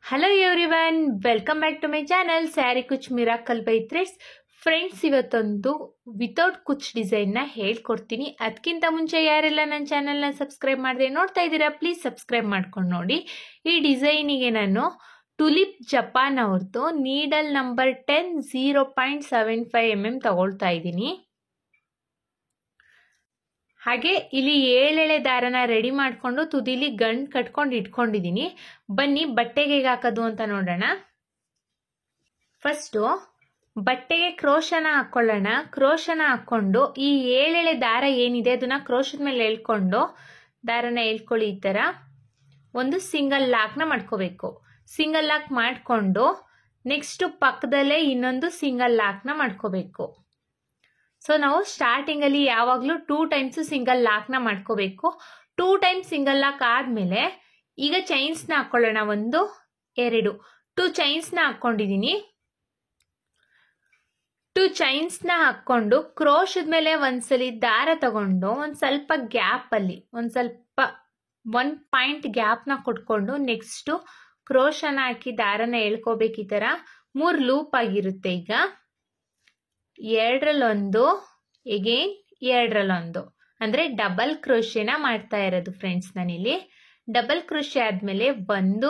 Hello everyone, welcome back to my channel sari ಕುಚ್ miracle by threads. Friends, ಇವತ್ತೊಂದು without ಕುಚ್ ಡಿಸೈನ್ನ ಹೇಳ್ಕೊಡ್ತೀನಿ. ಅದಕ್ಕಿಂತ ಮುಂಚೆ ಯಾರೆಲ್ಲ ನನ್ನ ಚಾನಲ್ನ ಸಬ್ಸ್ಕ್ರೈಬ್ ಮಾಡದೆ ನೋಡ್ತಾ ಇದ್ದೀರಾ, ಪ್ಲೀಸ್ ಸಬ್ಸ್ಕ್ರೈಬ್ ಮಾಡ್ಕೊಂಡು ನೋಡಿ. ಈ ಡಿಸೈನಿಗೆ ನಾನು ಟುಲಿಪ್ ಜಪಾನ್ ಅವ್ರದ್ದು ನೀಡಲ್ ನಂಬರ್ 10 0.75 mm ತಗೊಳ್ತಾ ಇದ್ದೀನಿ. ಹಾಗೆ ಇಲ್ಲಿ 7 ಎಳೆ ದಾರನ ರೆಡಿ ಮಾಡಿಕೊಂಡು ತುದಿಲಿ ಗಂಟು ಕಟ್ಕೊಂಡು ಇಟ್ಕೊಂಡಿದ್ದೀನಿ. ಬನ್ನಿ ಬಟ್ಟೆಗೆ ಹೇಗೆ ಹಾಕೋದು ಅಂತ ನೋಡೋಣ. ಫಸ್ಟು ಬಟ್ಟೆಗೆ ಕ್ರೋಶನ ಹಾಕೊಳ್ಳೋಣ. ಕ್ರೋಶನ ಹಾಕೊಂಡು ಈ 7 ಎಳೆ ದಾರ ಏನಿದೆ ಅದನ್ನ ಕ್ರೋಶದ ಮೇಲೆ ಎಳ್ಕೊಂಡು ದಾರನ ಎಳ್ಕೊಳ್ಳಿ. ಈ ಥರ ಒಂದು ಸಿಂಗಲ್ ಲಾಕ್ನ ಮಾಡ್ಕೋಬೇಕು. ಸಿಂಗಲ್ ಲಾಕ್ ಮಾಡಿಕೊಂಡು ನೆಕ್ಸ್ಟ್ ಪಕ್ಕದಲ್ಲೇ ಇನ್ನೊಂದು ಸಿಂಗಲ್ ಲಾಕ್ನ ಮಾಡ್ಕೋಬೇಕು. ಸೊ ನಾವು ಸ್ಟಾರ್ಟಿಂಗಲ್ಲಿ ಯಾವಾಗಲೂ 2 ಟೈಮ್ಸು ಸಿಂಗಲ್ ಲಾಕ್ನ ಮಾಡ್ಕೋಬೇಕು. 2 ಟೈಮ್ಸ್ ಸಿಂಗಲ್ ಲಾಕ್ ಆದಮೇಲೆ ಈಗ ಚೈನ್ಸ್ನ ಹಾಕ್ಕೊಳ್ಳೋಣ. 1 2 2 ಚೈನ್ಸ್ನ ಹಾಕ್ಕೊಂಡಿದ್ದೀನಿ. 2 ಚೈನ್ಸ್ನ ಹಾಕ್ಕೊಂಡು ಕ್ರೋಶದ ಮೇಲೆ ಒಂದ್ಸಲಿ ದಾರ ತಗೊಂಡು ಒಂದು ಸ್ವಲ್ಪ ಗ್ಯಾಪಲ್ಲಿ ಒಂದು ಪಾಯಿಂಟ್ ಗ್ಯಾಪ್ನ ಕೊಟ್ಕೊಂಡು ನೆಕ್ಸ್ಟು ಕ್ರೋಶನ ಹಾಕಿ ದಾರನ ಎಳ್ಕೋಬೇಕು. ಈ ಥರ 3 ಲೂಪ್ ಆಗಿರುತ್ತೆ. ಈಗ 2ರಲ್ಲಿ1 ಎಗೇನ್ 2ರಲ್ಲಿ1 ಅಂದರೆ ಡಬಲ್ ಕ್ರೋಶೆನ ಮಾಡ್ತಾ ಇರೋದು ಫ್ರೆಂಡ್ಸ್. ನಾನಿಲ್ಲಿ ಡಬಲ್ ಕ್ರೋಶೆ ಆದಮೇಲೆ 1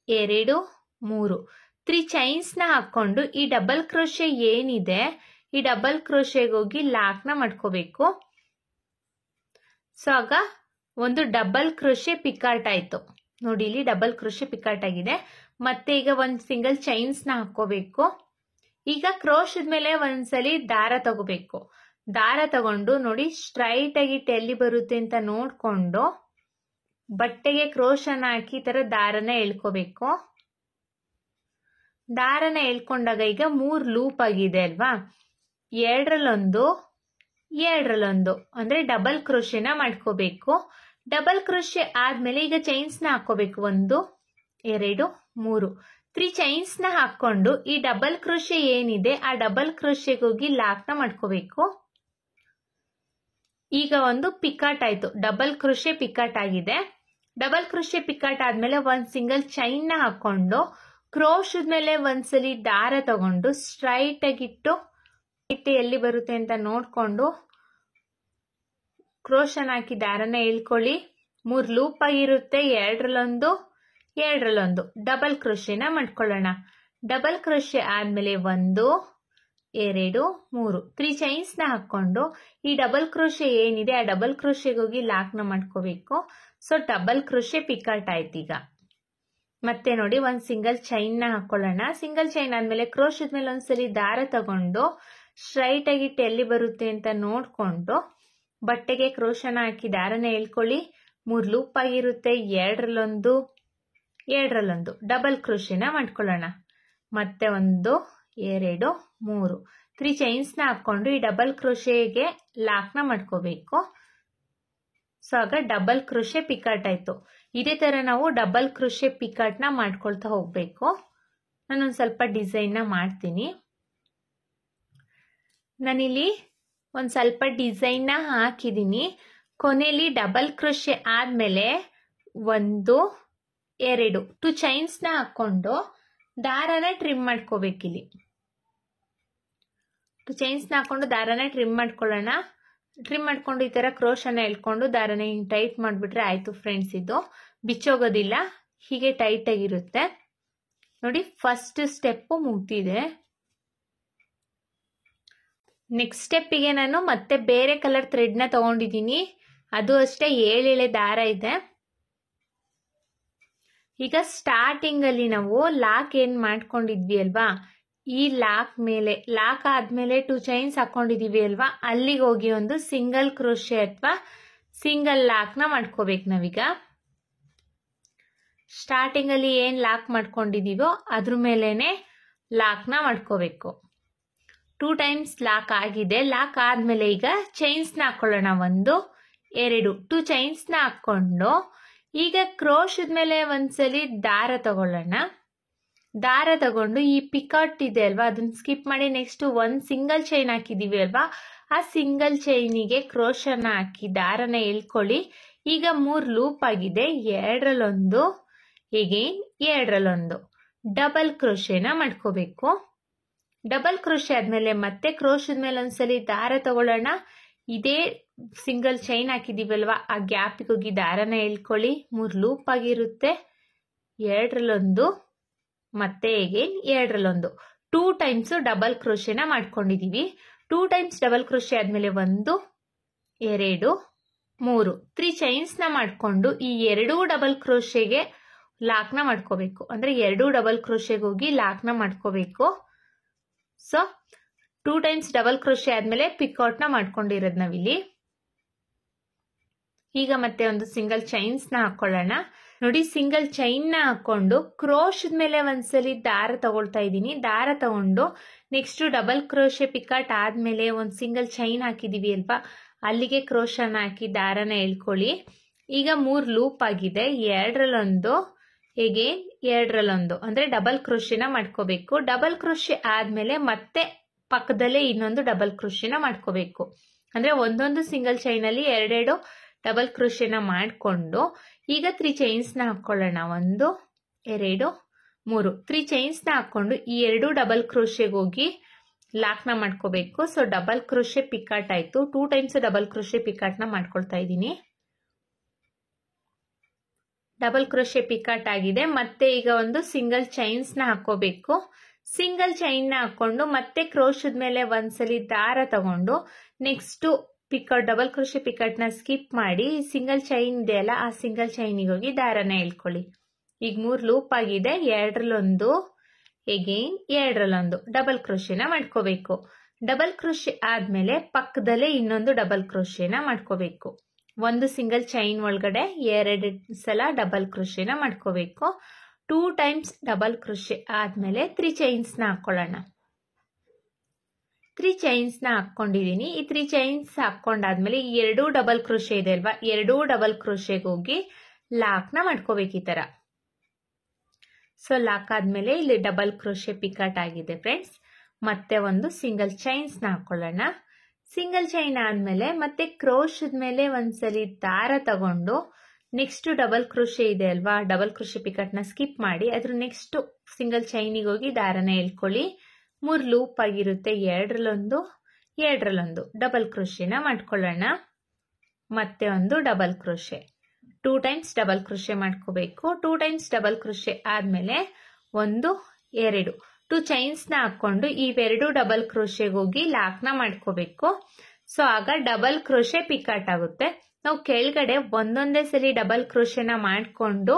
2 3 3 ಚೈನ್ಸ್ನ ಹಾಕ್ಕೊಂಡು ಈ ಡಬಲ್ ಕ್ರೋಶೆ ಏನಿದೆ ಈ ಡಬಲ್ ಕ್ರೋಶೆಗೆ ಹೋಗಿ ಲಾಕ್ನ ಮಾಡ್ಕೋಬೇಕು. ಸೊ ಆಗ ಒಂದು ಡಬಲ್ ಕ್ರೋಶೆ ಪಿಕಾರ್ಟ್ ಆಯಿತು ನೋಡಿ. ಇಲ್ಲಿ ಡಬಲ್ ಕ್ರೋಶೆ ಪಿಕಾರ್ಟ್ ಆಗಿದೆ. ಮತ್ತೆ ಈಗ ಒಂದು ಸಿಂಗಲ್ ಚೈನ್ಸ್ನ ಹಾಕ್ಕೋಬೇಕು. ಈಗ ಕ್ರೋಶದ ಮೇಲೆ ಒಂದ್ಸಲಿ ದಾರ ತಗೋಬೇಕು. ದಾರ ತಗೊಂಡು ನೋಡಿ ಸ್ಟ್ರೈಟ್ ಆಗಿ ಎಲ್ಲಿ ಬರುತ್ತೆ ಅಂತ ನೋಡ್ಕೊಂಡು ಬಟ್ಟೆಗೆ ಕ್ರೋಶನ ಹಾಕಿ ಈ ಥರ ದಾರನ ಎಳ್ಕೋಬೇಕು. ದಾರನ ಎಳ್ಕೊಂಡಾಗ ಈಗ 3 ಲೂಪ್ ಆಗಿದೆ ಅಲ್ವಾ. 2ರಲ್ಲಿ1 2ರಲ್ಲಿ1 ಅಂದರೆ ಡಬಲ್ ಕ್ರೋಶೆನ ಮಾಡ್ಕೋಬೇಕು. ಡಬಲ್ ಕ್ರೋಶೆ ಆದಮೇಲೆ ಈಗ ಚೈನ್ಸ್ನ ಹಾಕ್ಕೋಬೇಕು. 1 2 3 3 ಚೈನ್ಸ್ನ ಹಾಕ್ಕೊಂಡು ಈ ಡಬಲ್ ಕ್ರೋಶೆ ಏನಿದೆ ಆ ಡಬಲ್ ಕ್ರೋಶೆಗೆ ಹೋಗಿ ಲಾಕ್ನ ಮಾಡ್ಕೋಬೇಕು. ಈಗ ಒಂದು ಪಿಕಾಟ್ ಆಯಿತು. ಡಬಲ್ ಕ್ರೋಶೆ ಪಿಕಾಟ್ ಆಗಿದೆ. ಡಬಲ್ ಕ್ರೋಶೆ ಪಿಕಾಟ್ ಆದಮೇಲೆ ಒಂದು ಸಿಂಗಲ್ ಚೈನ್ನ ಹಾಕ್ಕೊಂಡು ಕ್ರೋಶದ ಮೇಲೆ ಒಂದ್ಸಲಿ ದಾರ ತಗೊಂಡು ಸ್ಟ್ರೈಟ್ ಆಗಿಟ್ಟು ಎಲ್ಲಿ ಬರುತ್ತೆ ಅಂತ ನೋಡ್ಕೊಂಡು ಕ್ರೋಶನ ಹಾಕಿ ದಾರನ ಎಳ್ಕೊಳ್ಳಿ. 3 ಲೂಪ್ ಆಗಿರುತ್ತೆ. 2ರಲ್ಲಿ1 2ರಲ್ಲಿ1 ಡಬಲ್ ಕ್ರೋಶೆನ ಮಾಡ್ಕೊಳ್ಳೋಣ. ಡಬಲ್ ಕ್ರೋಶೆ ಆದಮೇಲೆ 1 2 3 3 ಚೈನ್ಸ್ನ ಹಾಕ್ಕೊಂಡು ಈ ಡಬಲ್ ಕ್ರೋಶೆ ಏನಿದೆ ಆ ಡಬಲ್ ಕ್ರೋಶೆಗೆ ಹೋಗಿ ಲಾಕ್ನ ಮಾಡ್ಕೋಬೇಕು. ಸೊ ಡಬಲ್ ಕ್ರೋಶೆ ಪಿಕಾಟ್ ಆಯ್ತು. ಈಗ ಮತ್ತೆ ನೋಡಿ ಒಂದು ಸಿಂಗಲ್ ಚೈನ್ನ ಹಾಕ್ಕೊಳ್ಳೋಣ. ಸಿಂಗಲ್ ಚೈನ್ ಆದಮೇಲೆ ಕ್ರೋಶದ ಮೇಲೆ ಒಂದ್ಸಲಿ ದಾರ ತಗೊಂಡು ಸ್ಟ್ರೈಟ್ ಆಗಿಟ್ಟು ಎಲ್ಲಿ ಬರುತ್ತೆ ಅಂತ ನೋಡ್ಕೊಂಡು ಬಟ್ಟೆಗೆ ಕ್ರೋಶನ ಹಾಕಿ ದಾರನ ಎಳ್ಕೊಳ್ಳಿ. 3 ಲೂಪ್ ಆಗಿರುತ್ತೆ. 2ರಲ್ಲಿ1 2ರಲ್ಲಿ1 ಡಬಲ್ ಕ್ರೋಶೆನ ಮಾಡ್ಕೊಳ್ಳೋಣ. ಮತ್ತೆ 1 2 3 3 ಚೈನ್ಸ್ನ ಹಾಕ್ಕೊಂಡು ಈ ಡಬಲ್ ಕ್ರೋಶೆಗೆ ಲಾಕ್ನ ಮಾಡ್ಕೋಬೇಕು. ಸೊ ಆಗ ಡಬಲ್ ಕ್ರೋಶೆ ಪಿಕಾಟ್ ಆಯಿತು. ಇದೇ ಥರ ನಾವು ಡಬಲ್ ಕ್ರೋಶೆ ಪಿಕಾಟ್ನ ಮಾಡ್ಕೊಳ್ತಾ ಹೋಗಬೇಕು. ನಾನೊಂದು ಸ್ವಲ್ಪ ಡಿಸೈನ್ನ ಮಾಡ್ತೀನಿ. ನಾನಿಲ್ಲಿ ಒಂದು ಸ್ವಲ್ಪ ಡಿಸೈನ್ನ ಹಾಕಿದ್ದೀನಿ. ಕೊನೆಯಲ್ಲಿ ಡಬಲ್ ಕ್ರೋಶೆ ಆದಮೇಲೆ 1 2 2 ಚೈನ್ಸ್ನ ಹಾಕ್ಕೊಂಡು ದಾರನ ಟ್ರಿಮ್ ಮಾಡ್ಕೋಬೇಕಿಲ್ಲಿ. 2 ಚೈನ್ಸ್ನ ಹಾಕ್ಕೊಂಡು ದಾರನ ಟ್ರಿಮ್ ಮಾಡ್ಕೊಳ್ಳೋಣ. ಟ್ರಿಮ್ ಮಾಡ್ಕೊಂಡು ಈ ಥರ ಕ್ರೋಶನ ಎಳ್ಕೊಂಡು ದಾರನ ಹಿಂಗೆ ಟೈಟ್ ಮಾಡಿಬಿಟ್ರೆ ಆಯಿತು ಫ್ರೆಂಡ್ಸ್. ಇದು ಬಿಚ್ಚೋಗೋದಿಲ್ಲ, ಹೀಗೆ ಟೈಟ್ ಆಗಿರುತ್ತೆ ನೋಡಿ. ಫಸ್ಟ್ ಸ್ಟೆಪ್ಪು ಮುಗ್ದಿದೆ. ನೆಕ್ಸ್ಟ್ ಸ್ಟೆಪ್ಪಿಗೆ ನಾನು ಮತ್ತೆ ಬೇರೆ ಕಲರ್ ಥ್ರೆಡ್ನ ತಗೊಂಡಿದ್ದೀನಿ. ಅದು ಅಷ್ಟೇ 7 ಎಳೆ ದಾರ ಇದೆ. ಈಗ ಸ್ಟಾರ್ಟಿಂಗಲ್ಲಿ ನಾವು ಲಾಕ್ ಏನು ಮಾಡ್ಕೊಂಡಿದ್ವಿ ಅಲ್ವಾ, ಈ ಲಾಕ್ ಆದಮೇಲೆ 2 ಚೈನ್ಸ್ ಹಾಕ್ಕೊಂಡಿದ್ದೀವಿ ಅಲ್ವಾ, ಅಲ್ಲಿಗೆ ಹೋಗಿ ಒಂದು ಸಿಂಗಲ್ ಕ್ರೋಶೆ ಅಥವಾ ಸಿಂಗಲ್ ಲಾಕ್ನ ಮಾಡ್ಕೋಬೇಕು ನಾವೀಗ. ಸ್ಟಾರ್ಟಿಂಗಲ್ಲಿ ಏನು ಲಾಕ್ ಮಾಡ್ಕೊಂಡಿದ್ದೀವೋ ಅದ್ರ ಮೇಲೇ ಲಾಕ್ನ ಮಾಡ್ಕೋಬೇಕು. 2 ಟೈಮ್ಸ್ ಲಾಕ್ ಆಗಿದೆ. ಲಾಕ್ ಆದಮೇಲೆ ಈಗ ಚೈನ್ಸ್ನ ಹಾಕ್ಕೊಳ್ಳೋಣ. 1 2 2 ಚೈನ್ಸ್ನ ಹಾಕ್ಕೊಂಡು ಈಗ ಕ್ರೋಶದ ಮೇಲೆ ಒಂದ್ಸಲಿ ದಾರ ತಗೊಳ್ಳೋಣ. ದಾರ ತಗೊಂಡು ಈ ಪಿಕಾಟ್ ಇದೆ ಅಲ್ವಾ ಅದನ್ನ ಸ್ಕಿಪ್ ಮಾಡಿ ನೆಕ್ಸ್ಟ್ ಒಂದು ಸಿಂಗಲ್ ಚೈನ್ ಹಾಕಿದ್ದೀವಿ ಅಲ್ವಾ, ಆ ಸಿಂಗಲ್ ಚೈನಿಗೆ ಕ್ರೋಶನ ಹಾಕಿ ದಾರನ ಎಳ್ಕೊಳ್ಳಿ. ಈಗ 3 ಲೂಪ್ ಆಗಿದೆ. 2ರಲ್ಲಿ1 ಎಗೇನ್ ಎರಡರಲ್ಲೊಂದು ಡಬಲ್ ಕ್ರೋಶೆನ ಮಾಡ್ಕೋಬೇಕು. ಡಬಲ್ ಕ್ರೋಶೆ ಆದ್ಮೇಲೆ ಮತ್ತೆ ಕ್ರೋಶದ ಮೇಲೆ ಒಂದ್ಸಲಿ ದಾರ ತಗೊಳ್ಳೋಣ. ಇದೇ ಸಿಂಗಲ್ ಚೈನ್ ಹಾಕಿದೀವಲ್ವಾ, ಆ ಗ್ಯಾಪಿಗೆ ಹೋಗಿ ದಾರನ ಎಳ್ಕೊಳ್ಳಿ. 3 ಲೂಪ್ ಆಗಿರುತ್ತೆ. ಎರಡರಲ್ಲೊಂದು ಮತ್ತೆ ಅಗೇನ್ ಎರಡರಲ್ಲೊಂದು 2 ಟೈಮ್ಸ್ ಡಬಲ್ ಕ್ರೋಶೆನ ಮಾಡ್ಕೊಂಡಿದೀವಿ. 2 ಟೈಮ್ಸ್ ಡಬಲ್ ಕ್ರೋಶೆ ಆದ್ಮೇಲೆ 1 2 3 3 ಚೈನ್ಸ್ ನ ಮಾಡ್ಕೊಂಡು ಈ 2 ಡಬಲ್ ಕ್ರೋಶೆಗೆ ಲಾಕ್ನ ಮಾಡ್ಕೋಬೇಕು. ಅಂದ್ರೆ 2 ಡಬಲ್ ಕ್ರೋಶೆಗೆ ಹೋಗಿ ಲಾಕ್ನ ಮಾಡ್ಕೋಬೇಕು. ಸೊ 2 ಟೈಮ್ಸ್ ಡಬಲ್ ಕ್ರೋಶೆ ಆದ್ಮೇಲೆ ಪಿಕೌಟ್ ನ ಮಾಡ್ಕೊಂಡಿರೋದು ನಾವಿಲ್ಲಿ. ಈಗ ಮತ್ತೆ ಒಂದು ಸಿಂಗಲ್ ಚೈನ್ಸ್ ನ ಹಾಕೊಳ್ಳೋಣ. ನೋಡಿ, ಸಿಂಗಲ್ ಚೈನ್ ನ ಹಾಕೊಂಡು ಕ್ರೋಶದ ಮೇಲೆ ಒಂದ್ಸಲಿ ದಾರ ತಗೊಳ್ತಾ ಇದ್ದೀನಿ. ದಾರ ತಗೊಂಡು ನೆಕ್ಸ್ಟ್ ಡಬಲ್ ಕ್ರೋಶೆ ಪಿಕಾಟ್ ಆದ್ಮೇಲೆ ಒಂದು ಸಿಂಗಲ್ ಚೈನ್ ಹಾಕಿದೀವಿ ಅಲ್ವಾ, ಅಲ್ಲಿಗೆ ಕ್ರೋಶನ ಹಾಕಿ ದಾರನ ಎಳ್ಕೊಳ್ಳಿ. ಈಗ 3 ಲೂಪ್ ಆಗಿದೆ. ಎರಡರಲ್ಲೊಂದು ಎಗೇನ್ ಎರಡರಲ್ಲೊಂದು ಅಂದ್ರೆ ಡಬಲ್ ಕ್ರೋಶೆನ ಮಾಡ್ಕೋಬೇಕು. ಡಬಲ್ ಕ್ರೋಶೆ ಆದ್ಮೇಲೆ ಮತ್ತೆ ಪಕ್ಕದಲ್ಲೇ ಇನ್ನೊಂದು ಡಬಲ್ ಕ್ರೋಶೆನ ಮಾಡ್ಕೋಬೇಕು. ಅಂದ್ರೆ ಒಂದೊಂದು ಸಿಂಗಲ್ ಚೈನ್ ಅಲ್ಲಿ 2 ಡಬಲ್ ಕ್ರೋಶೆನ ಮಾಡ್ಕೊಂಡು ಈಗ 3 ಚೈನ್ಸ್ ನ ಹಾಕೊಳ್ಳೋಣ. 1 2 3 3 ಚೈನ್ಸ್ ನ ಹಾಕೊಂಡು ಈ 2 ಡಬಲ್ ಕ್ರೋಶೆಗೆ ಹೋಗಿ ಲಾಕ್ ನ ಮಾಡ್ಕೋಬೇಕು. ಸೊ ಡಬಲ್ ಕ್ರೋಶೆ ಪಿಕಾಟ್ ಆಯ್ತು. 2 ಟೈಮ್ಸ್ ಡಬಲ್ ಕ್ರೋಶೆ ಪಿಕಾಟ್ ನ ಮಾಡ್ಕೊಳ್ತಾ ಇದ್ದೀನಿ. ಡಬಲ್ ಕ್ರೋಶೆ ಪಿಕಾಟ್ ಆಗಿದೆ. ಮತ್ತೆ ಈಗ ಒಂದು ಸಿಂಗಲ್ ಚೈನ್ಸ್ ನ ಹಾಕೋಬೇಕು. ಸಿಂಗಲ್ ಚೈನ್ ನ ಹಾಕೊಂಡು ಮತ್ತೆ ಕ್ರೋಶದ ಮೇಲೆ ಒಂದ್ಸಲಿ ದಾರ ತಗೊಂಡು next picot double crochet picot ನ ಸ್ಕಿಪ್ ಮಾಡಿ ಸಿಂಗಲ್ ಚೈನ್ ಇದೆ ಅಲ್ಲ, ಆ ಸಿಂಗಲ್ ಚೈನಿಗೆ ಹೋಗಿ ದಾರನ ಎಳ್ಕೊಳ್ಳಿ. ಈಗ 3 ಲೂಪ್ ಆಗಿದೆ. ಎರಡರಲ್ಲೊಂದು ಎಗೇನ್ ಎರಡರಲ್ಲೊಂದು ಡಬಲ್ ಕ್ರೋಶೆನ ಮಾಡ್ಕೋಬೇಕು. ಡಬಲ್ ಕ್ರೋಶೆ ಆದ್ಮೇಲೆ ಪಕ್ಕದಲ್ಲೇ ಇನ್ನೊಂದು ಡಬಲ್ ಕ್ರೋಶೆನ ಮಾಡ್ಕೋಬೇಕು. ಒಂದು ಸಿಂಗಲ್ ಚೈನ್ ಒಳಗಡೆ 2 ಸಲ ಡಬಲ್ ಕ್ರೋಶೆನ ಮಾಡ್ಕೋಬೇಕು. 2 ಟೈಮ್ಸ್ ಡಬಲ್ ಕ್ರೋಶೆ ಆದ್ಮೇಲೆ 3 ಚೈನ್ಸ್ ನ ಹಾಕೊಳ್ಳೋಣ. 3 ಚೈನ್ಸ್ ನ ಹಾಕೊಂಡಿದೀನಿ. ಈ 3 ಚೈನ್ಸ್ ಹಾಕೊಂಡಾದ್ಮೇಲೆ ಈ 2 ಡಬಲ್ ಕ್ರೋಶೆ ಇದೆ ಅಲ್ವಾ, 2 ಡಬಲ್ ಕ್ರೋಶೆಗೆ ಹೋಗಿ ಲಾಕ್ ನ ಮಾಡ್ಕೋಬೇಕು ಈ ತರ. ಸೊ ಲಾಕ್ ಆದ್ಮೇಲೆ ಇಲ್ಲಿ ಡಬಲ್ ಕ್ರೋಶೆ ಪಿಕಾಟ್ ಆಗಿದೆ ಫ್ರೆಂಡ್ಸ್. ಮತ್ತೆ ಒಂದು ಸಿಂಗಲ್ ಚೈನ್ಸ್ ನ ಹಾಕೊಳ್ಳೋಣ. ಸಿಂಗಲ್ ಚೈನ್ ಆದ್ಮೇಲೆ ಮತ್ತೆ ಕ್ರೋಶದ ಮೇಲೆ ಒಂದ್ಸಲಿ ದಾರ ತಗೊಂಡು ನೆಕ್ಸ್ಟ್ ಡಬಲ್ ಕ್ರೋಶೆ ಇದೆ ಅಲ್ವಾ, ಡಬಲ್ ಕ್ರೋಶೆ ಪಿಕಾಟ್ ನ ಸ್ಕಿಪ್ ಮಾಡಿ ಅದ್ರ ನೆಕ್ಸ್ಟ್ ಸಿಂಗಲ್ ಚೈನಿಗೆ ಹೋಗಿ ದಾರನ ಎಳ್ಕೊಳ್ಳಿ. 3 ಲೂಪ್ ಆಗಿರುತ್ತೆ. ಎರಡರಲ್ಲೊಂದು ಡಬಲ್ ಕ್ರೋಶೆನ ಮಾಡ್ಕೊಳ್ಳೋಣ. ಮತ್ತೆ ಒಂದು double crochet 2 times double crochet ಮಾಡ್ಕೋಬೇಕು. 2 ಟೈಮ್ಸ್ ಡಬಲ್ ಕ್ರೋಶೆ ಆದ್ಮೇಲೆ 1 2 2 ಚೈನ್ಸ್ ನ ಹಾಕೊಂಡು ಇವೆರಡು ಡಬಲ್ ಕ್ರೋಶೆಗೆ ಹೋಗಿ ಲಾಕ್ ನ ಮಾಡ್ಕೋಬೇಕು. ಸೊ ಆಗ ಡಬಲ್ ಕ್ರೋಶೆ ಪಿಕಾಟ್ ಆಗುತ್ತೆ. ನಾವು ಕೆಳಗಡೆ ಒಂದೊಂದೇ ಸಲ ಡಬಲ್ ಕ್ರೋಶೆನ ಮಾಡ್ಕೊಂಡು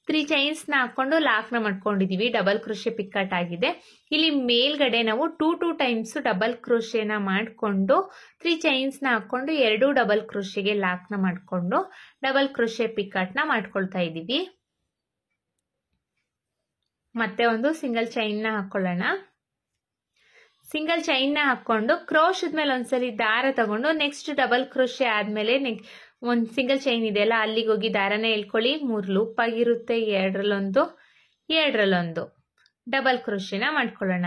3 ಚೈನ್ಸ್ ನ ಹಾಕೊಂಡು ಲಾಕ್ ನ ಮಾಡ್ಕೊಂಡಿದೀವಿ. ಡಬಲ್ ಕ್ರೋಶೆ ಪಿಕಾಟ್ ಆಗಿದೆ. ಇಲ್ಲಿ ಮೇಲ್ಗಡೆ ನಾವು 2 ಟೈಮ್ಸ್ ಡಬಲ್ ಕ್ರೋಶೆನ ಮಾಡ್ಕೊಂಡು 3 ಚೈನ್ಸ್ ನ ಹಾಕೊಂಡು 2 ಡಬಲ್ ಕ್ರೋಶೆಗೆ ಲಾಕ್ ನ ಮಾಡ್ಕೊಂಡು ಡಬಲ್ ಕ್ರೋಶೆ ಪಿಕಾಟ್ ನ ಮಾಡ್ಕೊಳ್ತಾ ಇದೀವಿ. ಮತ್ತೆ ಒಂದು ಸಿಂಗಲ್ ಚೈನ್ ನ ಹಾಕೊಳ್ಳೋಣ. ಸಿಂಗಲ್ ಚೈನ್ ನ ಹಾಕೊಂಡು ಕ್ರೋಶದ ಮೇಲೆ ಒಂದ್ಸಲಿ ದಾರ ತಗೊಂಡು ನೆಕ್ಸ್ಟ್ ಡಬಲ್ ಕ್ರೋಶೆ ಆದ್ಮೇಲೆ ಒಂದ್ ಸಿಂಗಲ್ ಚೈನ್ ಇದೆಯಲ್ಲ ಅಲ್ಲಿಗೆ ಹೋಗಿ ದಾರನ ಎಳ್ಕೊಳ್ಳಿ. 3 ಲೂಪ್ ಆಗಿರುತ್ತೆ. ಎರಡರಲ್ಲೊಂದು ಡಬಲ್ ಕ್ರೋಶೆನ ಮಾಡ್ಕೊಳ್ಳೋಣ.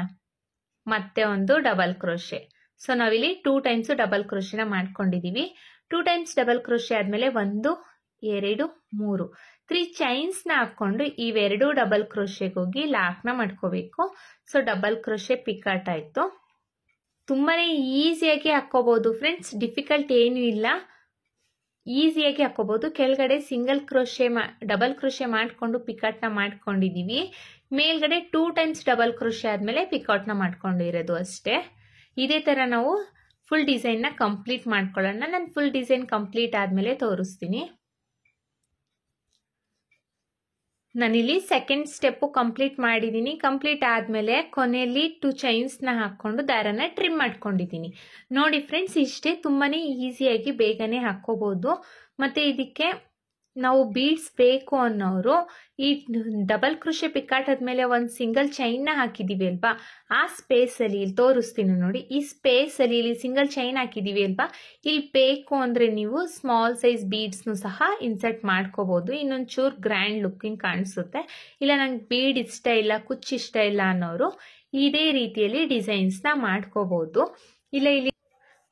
ಮತ್ತೆ ಒಂದು ಡಬಲ್ ಕ್ರೋಶೆ. ಸೊ ನಾವಿಲ್ಲಿ 2 ಟೈಮ್ಸ್ ಡಬಲ್ ಕ್ರೋಶೆನ ಮಾಡ್ಕೊಂಡಿದೀವಿ. 2 ಟೈಮ್ಸ್ ಡಬಲ್ ಕ್ರೋಶೆ ಆದ್ಮೇಲೆ 1 2 3 3 ಚೈನ್ಸ್ ನ ಹಾಕೊಂಡು ಇವೆರಡು ಡಬಲ್ ಕ್ರೋಶೆಗೆ ಹೋಗಿ ಲಾಕ್ ನ ಮಾಡ್ಕೋಬೇಕು. ಸೊ ಡಬಲ್ ಕ್ರೋಶೆ ಪಿಕಾಟ್ ಆಯ್ತು. ತುಂಬಾನೇ ಈಸಿಯಾಗಿ ಹಾಕೋಬಹುದು ಫ್ರೆಂಡ್ಸ್, ಡಿಫಿಕಲ್ಟ್ ಏನು ಇಲ್ಲ, ಈಸಿಯಾಗಿ ಹಾಕೋಬಹುದು. ಕೆಳಗಡೆ ಸಿಂಗಲ್ ಕ್ರೋಶೆ ಡಬಲ್ ಕ್ರೋಶೆ ಮಾಡ್ಕೊಂಡು ಪಿಕಾಟ್ ನ ಮಾಡ್ಕೊಂಡಿದೀವಿ. ಮೇಲ್ಗಡೆ 2 ಟೈಮ್ಸ್ ಡಬಲ್ ಕ್ರೋಶೆ ಆದ್ಮೇಲೆ ಪಿಕಾಟ್ ನ ಮಾಡ್ಕೊಂಡಿರೋದು ಅಷ್ಟೇ. ಇದೇ ತರ ನಾವು ಫುಲ್ ಡಿಸೈನ್ ನ ಕಂಪ್ಲೀಟ್ ಮಾಡ್ಕೊಳ್ಳೋಣ. ನಾನು ಫುಲ್ ಡಿಸೈನ್ ಕಂಪ್ಲೀಟ್ ಆದ್ಮೇಲೆ ತೋರಿಸ್ತೀನಿ. ನಾನಿಲ್ಲಿ ಸೆಕೆಂಡ್ ಸ್ಟೆಪ್ ಕಂಪ್ಲೀಟ್ ಮಾಡಿದ್ದೀನಿ. ಕಂಪ್ಲೀಟ್ ಆದ್ಮೇಲೆ ಕೊನೆಯಲ್ಲಿ 2 ಚೈನ್ಸ್ ನ ಹಾಕೊಂಡು ದಾರನ ಟ್ರಿಮ್ ಮಾಡ್ಕೊಂಡಿದ್ದೀನಿ. ನೋಡಿ ಫ್ರೆಂಡ್ಸ್, ಇಷ್ಟೇ, ತುಂಬಾನೇ ಈಸಿಯಾಗಿ ಬೇಗನೆ ಹಾಕೋಬಹುದು. ಮತ್ತೆ ಇದಕ್ಕೆ ನಾವು ಬೀಡ್ಸ್ ಬೇಕು ಅನ್ನೋರು ಈ ಡಬಲ್ ಕ್ರೋಶೆ ಪಿಕಾಟ್ ಆದ್ಮೇಲೆ ಒಂದು ಸಿಂಗಲ್ ಚೈನ್ ನ ಹಾಕಿದೀವಿ ಅಲ್ವಾ, ಆ ಸ್ಪೇಸ್ ಅಲ್ಲಿ ಇಲ್ಲಿ ತೋರಿಸ್ತೀನಿ ನೋಡಿ. ಈ ಸ್ಪೇಸ್ ಅಲ್ಲಿ ಇಲ್ಲಿ ಸಿಂಗಲ್ ಚೈನ್ ಹಾಕಿದೀವಿ ಅಲ್ವಾ, ಇಲ್ಲಿ ಬೇಕು ಅಂದ್ರೆ ನೀವು ಸ್ಮಾಲ್ ಸೈಜ್ ಬೀಡ್ಸ್ ನು ಸಹ ಇನ್ಸರ್ಟ್ ಮಾಡ್ಕೋಬಹುದು. ಇನ್ನೊಂದ್ ಚೂರ್ ಗ್ರ್ಯಾಂಡ್ ಲುಕಿಂಗ್ ಕಾಣಿಸುತ್ತೆ. ಇಲ್ಲ ನಂಗೆ ಬೀಡ್ ಇಷ್ಟ ಇಲ್ಲ, ಕುಚ್ಚು ಇಷ್ಟ ಇಲ್ಲ ಅನ್ನೋರು ಇದೇ ರೀತಿಯಲ್ಲಿ ಡಿಸೈನ್ಸ್ ನ ಮಾಡ್ಕೋಬಹುದು. ಇಲ್ಲ ಇಲ್ಲಿ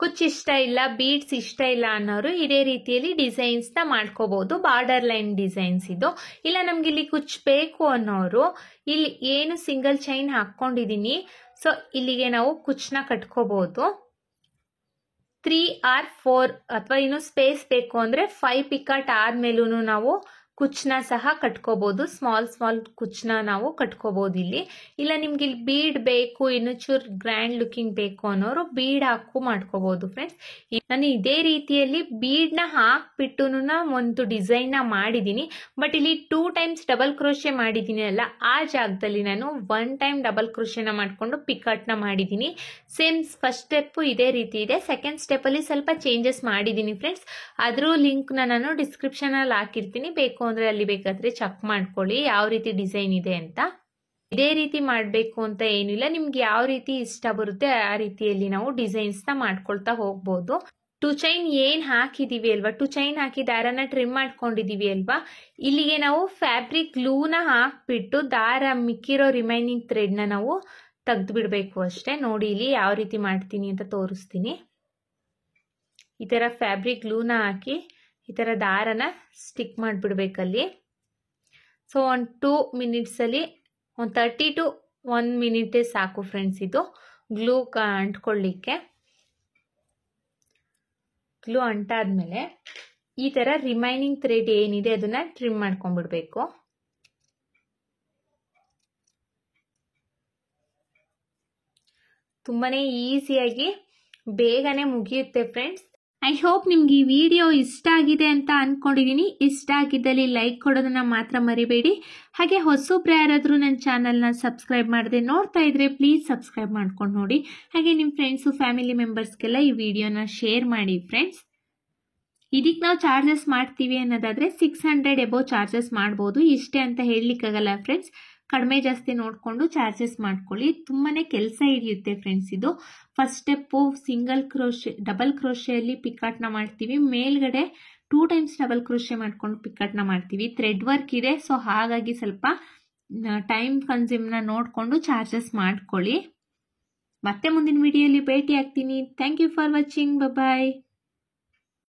ಕುಚ್ ಇಷ್ಟ ಇಲ್ಲ, ಬೀಡ್ಸ್ ಇಷ್ಟ ಇಲ್ಲ ಅನ್ನೋರು ಇದೇ ರೀತಿಯಲ್ಲಿ ಡಿಸೈನ್ಸ್ನ ಮಾಡ್ಕೋಬಹುದು. ಬಾರ್ಡರ್ ಲೈನ್ ಡಿಸೈನ್ಸ್ ಇದು. ಇಲ್ಲ ನಮ್ಗೆ ಇಲ್ಲಿ ಕುಚ್ ಬೇಕು ಅನ್ನೋರು ಇಲ್ಲಿ ಏನು ಸಿಂಗಲ್ ಚೈನ್ ಹಾಕೊಂಡಿದೀನಿ, ಸೊ ಇಲ್ಲಿಗೆ ನಾವು ಕುಚ್ನ ಕಟ್ಕೋಬಹುದು. 3 or 4 ಅಥವಾ ಇನ್ನು ಸ್ಪೇಸ್ ಬೇಕು ಅಂದ್ರೆ 5 ಪಿಕಾಟ್ ಆದ್ಮೇಲೂ ನಾವು ಕುಚ್ನ ಸಹ ಕಟ್ಕೋಬಹುದು. ಸ್ಮಾಲ್ ಕುಚ್ನ ನಾವು ಕಟ್ಕೋಬಹುದು ಇಲ್ಲಿ. ಇಲ್ಲ ನಿಮ್ಗೆ ಇಲ್ಲಿ ಬೀಡ್ ಬೇಕು, ಇನ್ನು ಚೂರ್ ಗ್ರ್ಯಾಂಡ್ ಲುಕಿಂಗ್ ಬೇಕು ಅನ್ನೋರು ಬೀಡ್ ಹಾಕು ಮಾಡ್ಕೋಬಹುದು ಫ್ರೆಂಡ್ಸ್. ನಾನು ಇದೇ ರೀತಿಯಲ್ಲಿ ಬೀಡ್ನ ಹಾಕ್ಬಿಟ್ಟು ಒಂದು ಡಿಸೈನ್ ನ ಮಾಡಿದೀನಿ. ಬಟ್ ಇಲ್ಲಿ 2 times ಡಬಲ್ ಕ್ರೋಶೆ ಮಾಡಿದೀನಿ ಅಲ್ಲ, ಆ ಜಾಗದಲ್ಲಿ ನಾನು 1 time ಡಬಲ್ ಕ್ರೋಶೆನ ಮಾಡ್ಕೊಂಡು ಪಿಕಾಟ್ ನ ಮಾಡಿದೀನಿ. ಸೇಮ್ ಫಸ್ಟ್ ಸ್ಟೆಪ್ ಇದೇ ರೀತಿ ಇದೆ. ಸೆಕೆಂಡ್ ಸ್ಟೆಪ್ ಅಲ್ಲಿ ಸ್ವಲ್ಪ ಚೇಂಜಸ್ ಮಾಡಿದೀನಿ ಫ್ರೆಂಡ್ಸ್. ಅದ್ರ ಲಿಂಕ್ ನಾನು ಡಿಸ್ಕ್ರಿಪ್ಷನ್ ಅಲ್ಲಿ ಹಾಕಿರ್ತೀನಿ, ಬೇಕು ಅಂದ್ರೆ ಅಲ್ಲಿ ಬೇಕಾದ್ರೆ ಚೆಕ್ ಮಾಡ್ಕೊಳ್ಳಿ ಯಾವ ರೀತಿ ಡಿಸೈನ್ ಇದೆ ಅಂತ. ಇದೇ ರೀತಿ ಮಾಡಬೇಕು ಅಂತ ಏನಿಲ್ಲ, ನಿಮ್ಗೆ ಯಾವ ರೀತಿ ಇಷ್ಟ ಬರುತ್ತೆ ಆ ರೀತಿಯಲ್ಲಿ ನಾವು ಡಿಸೈನ್ಸ್ ನ ಮಾಡ್ಕೊಳ್ತಾ ಹೋಗ್ಬೋದು. 2 ಚೈನ್ ಏನ್ ಹಾಕಿದೀವಿ ಅಲ್ವಾ, 2 ಚೈನ್ ಹಾಕಿ ದಾರನ ಟ್ರಿಮ್ ಮಾಡ್ಕೊಂಡಿದೀವಿ ಅಲ್ವಾ, ಇಲ್ಲಿಗೆ ನಾವು ಫ್ಯಾಬ್ರಿಕ್ ಗ್ಲೂನ ಹಾಕ್ಬಿಟ್ಟು ದಾರ ಮಿಕ್ಕಿರೋ ರಿಮೈನಿಂಗ್ ಥ್ರೆಡ್ ನ ನಾವು ತೆಗೆದು ಬಿಡಬೇಕು ಅಷ್ಟೇ. ನೋಡಿ ಇಲ್ಲಿ ಯಾವ ರೀತಿ ಮಾಡ್ತೀನಿ ಅಂತ ತೋರಿಸ್ತೀನಿ. ಈ ತರ ಫ್ಯಾಬ್ರಿಕ್ ಗ್ಲೂನ ಹಾಕಿ ಈ ತರ ದಾರನ ಸ್ಟಿಕ್ ಮಾಡಿಬಿಡ್ಬೇಕಲ್ಲಿ. ಸೊ ಒಂದು 2 minutes ಅಲ್ಲಿ ಒಂದು 30 to 1 minute ಸಾಕು ಫ್ರೆಂಡ್ಸ್ ಇದು ಗ್ಲೂ ಅಂಟ್ಕೊಳ್ಳಿಕ್ಕೆ. ಗ್ಲೂ ಅಂಟಾದ್ಮೇಲೆ ಈ ತರ ರಿಮೈನಿಂಗ್ ಥ್ರೆಡ್ ಏನಿದೆ ಅದನ್ನ ಟ್ರಿಮ್ ಮಾಡ್ಕೊಂಡ್ಬಿಡ್ಬೇಕು. ತುಂಬಾನೇ ಈಸಿಯಾಗಿ ಬೇಗನೆ ಮುಗಿಯುತ್ತೆ ಫ್ರೆಂಡ್ಸ್. ಐ ಹೋಪ್ ನಿಮ್ಗೆ ಈ ವಿಡಿಯೋ ಇಷ್ಟ ಆಗಿದೆ ಅಂತ ಅನ್ಕೊಂಡಿದೀನಿ. ಇಷ್ಟ ಆಗಿದ್ದಲ್ಲಿ ಲೈಕ್ ಕೊಡೋದನ್ನ ಮಾತ್ರ ಮರಿಬೇಡಿ. ಹಾಗೆ ಹೊಸಬ್ರು ಯಾರಾದ್ರೂ ನನ್ನ ಚಾನಲ್ನ ಸಬ್ಸ್ಕ್ರೈಬ್ ಮಾಡದೆ ನೋಡ್ತಾ ಇದ್ರೆ ಪ್ಲೀಸ್ ಸಬ್ಸ್ಕ್ರೈಬ್ ಮಾಡ್ಕೊಂಡು ನೋಡಿ. ಹಾಗೆ ನಿಮ್ಮ ಫ್ರೆಂಡ್ಸು ಫ್ಯಾಮಿಲಿ ಮೆಂಬರ್ಸ್ಗೆಲ್ಲ ಈ ವಿಡಿಯೋನ ಶೇರ್ ಮಾಡಿ ಫ್ರೆಂಡ್ಸ್. ಇದಕ್ಕೆ ನಾವು ಚಾರ್ಜಸ್ ಮಾಡ್ತೀವಿ ಅನ್ನೋದಾದ್ರೆ 600 ಎಬೋ ಚಾರ್ಜಸ್ ಮಾಡ್ಬೋದು. ಇಷ್ಟೇ ಅಂತ ಹೇಳಲಿಕ್ಕಾಗಲ್ಲ ಫ್ರೆಂಡ್ಸ್, ಕಡಿಮೆ ಜಾಸ್ತಿ ನೋಡಿಕೊಂಡು ಚಾರ್ಜಸ್ ಮಾಡ್ಕೊಳ್ಳಿ. ತುಂಬಾನೇ ಕೆಲಸ ಹಿಡಿಯುತ್ತೆ ಫ್ರೆಂಡ್ಸ್ ಇದು. First step single crochet double ಕ್ರೋಶೆಯಲ್ಲಿ ಪಿಕಾಟ್ನ ಮಾಡ್ತೀವಿ. ಮೇಲ್ಗಡೆ 2 times ಡಬಲ್ ಕ್ರೋಶೆ ಮಾಡ್ಕೊಂಡು ಪಿಕಾಟ್ನ ಮಾಡ್ತೀವಿ. ಥ್ರೆಡ್ ವರ್ಕ್ ಇದೆ, ಸೊ ಹಾಗಾಗಿ ಸ್ವಲ್ಪ ಟೈಮ್ ಕನ್ಸ್ಯೂಮ್ನ ನೋಡಿಕೊಂಡು ಚಾರ್ಜಸ್ ಮಾಡ್ಕೊಳ್ಳಿ. ಮತ್ತೆ ಮುಂದಿನ ವಿಡಿಯೋಲಿ ಭೇಟಿ ಆಗ್ತೀನಿ. Thank you for watching. Bye.